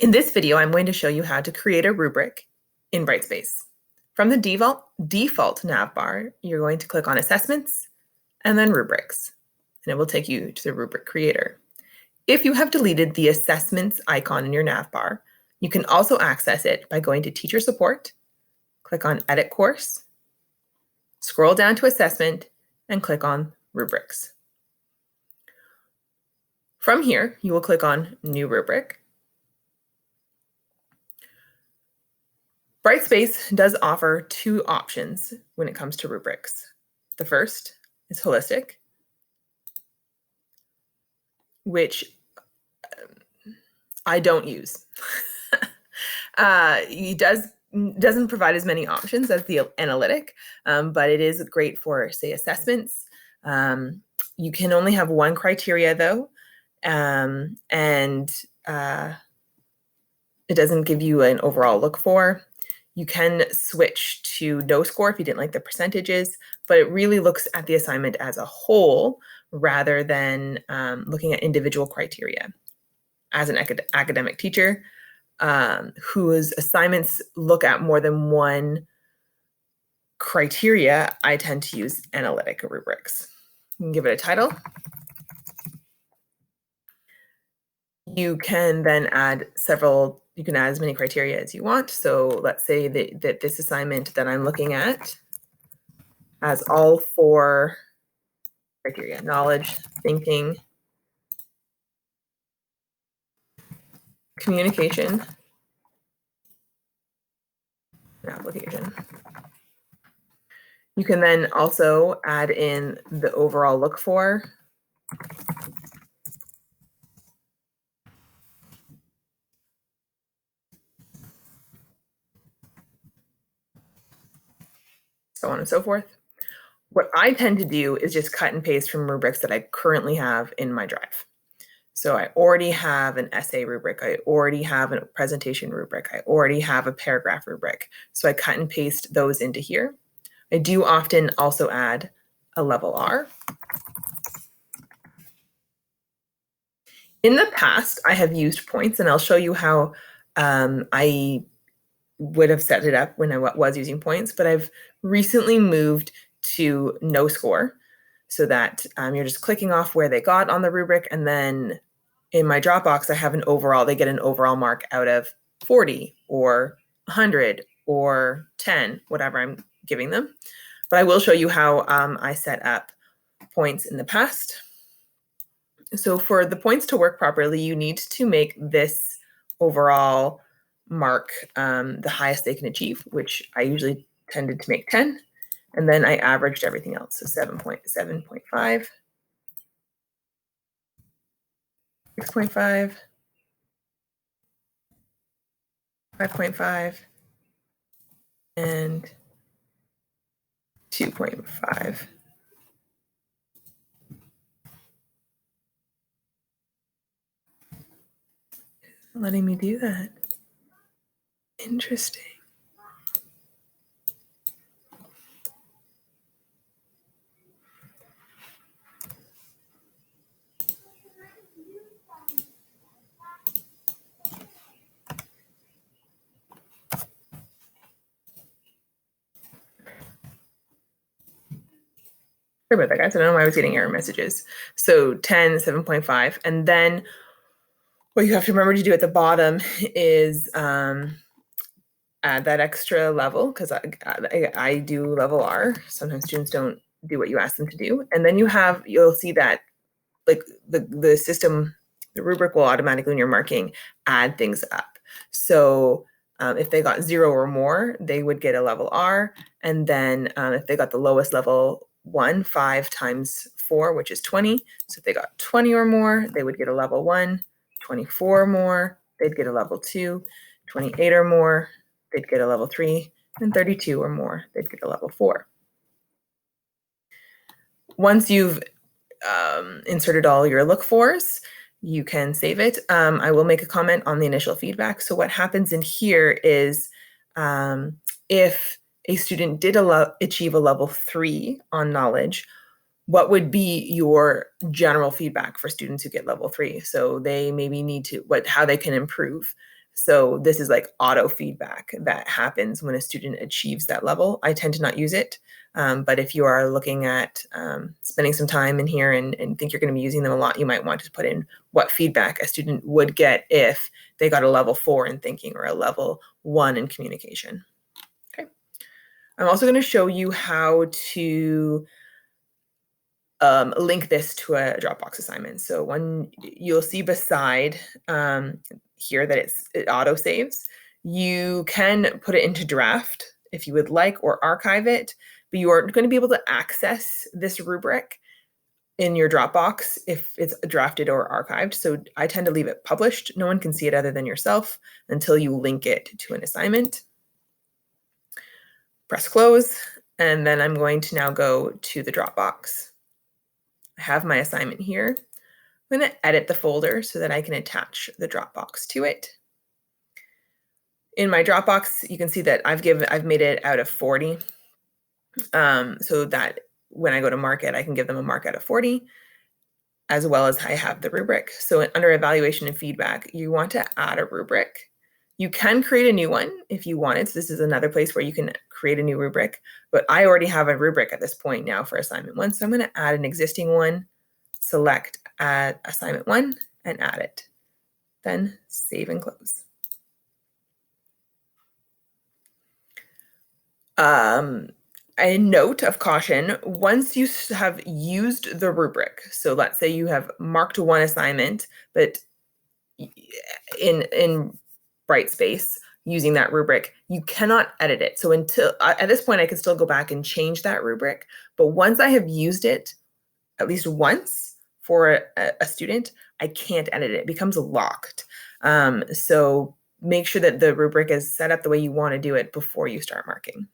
In this video, I'm going to show you how to create a rubric in Brightspace. From the default nav bar, you're going to click on Assessments and then Rubrics, and it will take you to the rubric creator. If you have deleted the Assessments icon in your nav bar, you can also access it by going to Teacher Support, click on Edit Course, scroll down to Assessment, and click on Rubrics. From here, you will click on New Rubric. Brightspace does offer two options when it comes to rubrics. The first is holistic, which I don't use. It doesn't provide as many options as the analytic, but it is great for, say, assessments. You can only have one criteria, though, and it doesn't give you an overall look for. You can switch to no score if you didn't like the percentages, but it really looks at the assignment as a whole rather than looking at individual criteria. As an academic teacher whose assignments look at more than one criteria, I tend to use analytic rubrics. You can give it a title. You can then add you can add as many criteria as you want. So let's say that this assignment that I'm looking at has all four criteria: knowledge, thinking, communication, and application. You can then also add in the overall look for. So on and so forth. What I tend to do is just cut and paste from rubrics that I currently have in my drive. So I already have an essay rubric. I already have a presentation rubric. I already have a paragraph rubric. So I cut and paste those into here. I do often also add a level R. In the past, I have used points, and I'll show you how I would have set it up when I was using points, but I've recently moved to no score so that you're just clicking off where they got on the rubric, and then in my Dropbox, I have an overall, they get an overall mark out of 40 or 100 or 10, whatever I'm giving them. But I will show you how I set up points in the past. So for the points to work properly, you need to make this overall mark the highest they can achieve, which I usually tended to make 10. And then I averaged everything else. So 7.5, 6.5, 5.5, and 2.5. Letting me do that. Interesting. Sorry about that, guys. I don't know why I was getting error messages. So 10, 7.5, and then what you have to remember to do at the bottom is add that extra level, because I do level R. Sometimes students don't do what you ask them to do. And then you'll see that like the system, the rubric will automatically, when you're marking, add things up. So if they got 0 or more, they would get a level R. And then if they got the lowest level 1, 5 times 4, which is 20. So if they got 20 or more, they would get a level 1. 24 or more, they'd get a level 2. 28 or more, they'd get a level 3. And 32 or more, they'd get a level 4. Once you've inserted all your look fors, you can save it. I will make a comment on the initial feedback. So what happens in here is if a student did achieve a level 3 on knowledge, what would be your general feedback for students who get level 3? So they maybe need to, how they can improve. So this is like auto feedback that happens when a student achieves that level. I tend to not use it, but if you are looking at spending some time in here and think you're going to be using them a lot, you might want to put in what feedback a student would get if they got a level 4 in thinking or a level 1 in communication. Okay. I'm also going to show you how to link this to a Dropbox assignment. So when you'll see beside here that it auto saves, you can put it into draft if you would like, or archive it, but you aren't going to be able to access this rubric in your Dropbox if it's drafted or archived. So I tend to leave it published. No one can see it other than yourself until you link it to an assignment. Press close, and then I'm going to now go to the Dropbox. I have my assignment here. I'm going to edit the folder so that I can attach the Dropbox to it. In my Dropbox, you can see that I've made it out of 40, so that when I go to mark it, I can give them a mark out of 40, as well as I have the rubric. So under evaluation and feedback, you want to add a rubric. You can create a new one if you wanted. So this is another place where you can create a new rubric, but I already have a rubric at this point now for assignment 1. So I'm going to add an existing one, select add assignment 1 and add it. Then save and close. A note of caution, once you have used the rubric, so let's say you have marked one assignment, but in Brightspace using that rubric, you cannot edit it. So until at this point, I can still go back and change that rubric. But once I have used it at least once for a student, I can't edit it. It becomes locked. So make sure that the rubric is set up the way you want to do it before you start marking.